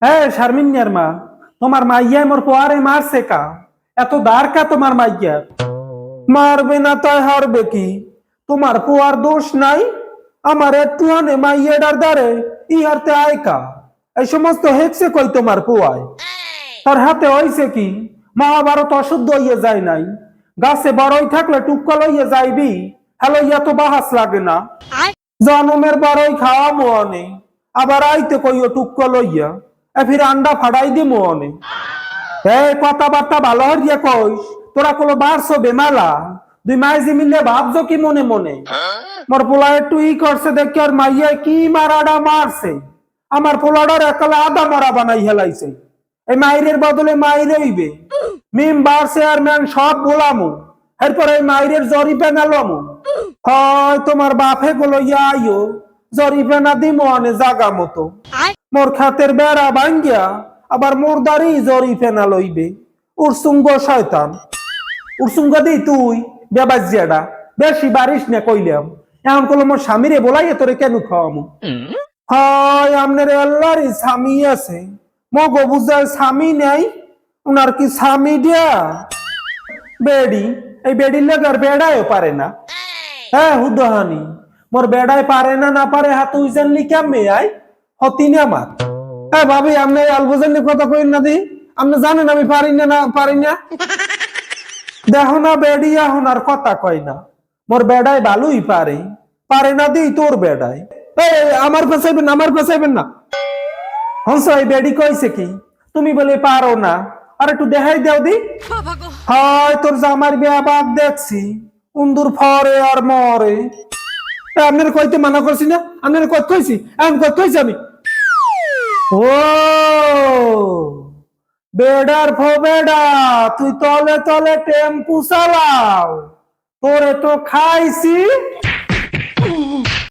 হ্যাঁ শারমিনিয়ার মা, তোমার মাইয়া মোর পোয়ারে মারছে কা? এত দাঁড় কা তোমার মাইয়া? মারবে না তাই হারবে কি? তোমার পোয়ার দোষ নাই? আমার একটু হানে মাইয়াডার দ্বারে ইহারতে আয়কা। এই সমস্ত হেকছে কই তোমার পোয়ায়? তার হাতে হইছে কি? মহাভারত অশুদ্ধ হইয়া যায় নাই? গাছে বড়ই থাকলে টুক্কা লইয়া যাইবি, হ্যালো ইয়া তো বাহাস লাগে না। জনমের বড়ই খাওয়া মোহনে, আবার আইতে কইও টুক্কা লইয়া, ফির আন্ডা ফাড়াই দি মোহনে। এই কথাবার্তা ভালো হইয়া কইস, তোরা কোনো বারছো বেমালা? দুই মাইজি মিলে ভাবছো কি মনে মনে? মোর পোলা একটু ই করছে দেখি আর মাইয়া কি মারাডা মারছে। আমার পোলাডার একালে আদা মরা বানাই হেলাইছে। এই মাইরের বদলে মাইরে হইবে। মেম্বার চেয়ারম্যান সব বলামু, এরপর এই মাইরের জরিপে নালামু। হয় তোমার বাপে গুলো আইও, জরিপে না দিমো অনে জাগা মতো। মোর খাতের বেড়া ভাঙ্গিয়া আবার মোর দাঁড়ি জরিপে না লইবে। উরসুঙ্গ শয়তান, উরসুঙ্গ দি তুই বেবাজিয়াডা বেশি বারিস না কইলাম। এখন কলো মোর স্বামীরে বলাই তোরে কেন খাওয়ামু? হয় আমনের আল্লাহরই স্বামী আছে, মগো বুঝায় স্বামী নাই। উনার কি স্বামী দিয়া বেড়ি? এই বেড়ির লাগার বেড়ায়ও পারে না। হ্যাঁ হুদহানি, মোর বেড়ায় পারে না না পারে হাত তুই জানলি কেমনে আয় হতি না আমার। হ্যাঁ ভাবি আপনি আলবুজানি কথা কই না দি, আপনি জানেন আমি পারি না না পারি না। দেখো না বেড়ি এখন আর কথা কয় না। মোর বেড়ায় ভালোই পারে, পারে না দি তোর বেড়ায়। আমার ফেসাইবেন না, আমার ফেসাইবেন না। হংস এই বেড়ি কইছে কি তুমি বলে পারো না? আর একটু দেখাই দাও দি। হয় তোর জামার বিয়া বাদ দেখছি, উন্দুর ফরে আর মরে। আপনার কইতে মানা করছি না? আপনার কত কইছি? এখন কত কইছি আমি? ও বেডার ফো বেডা, তুই তলে তলে টেম্পু চালাও, তোরে তো খাইছি।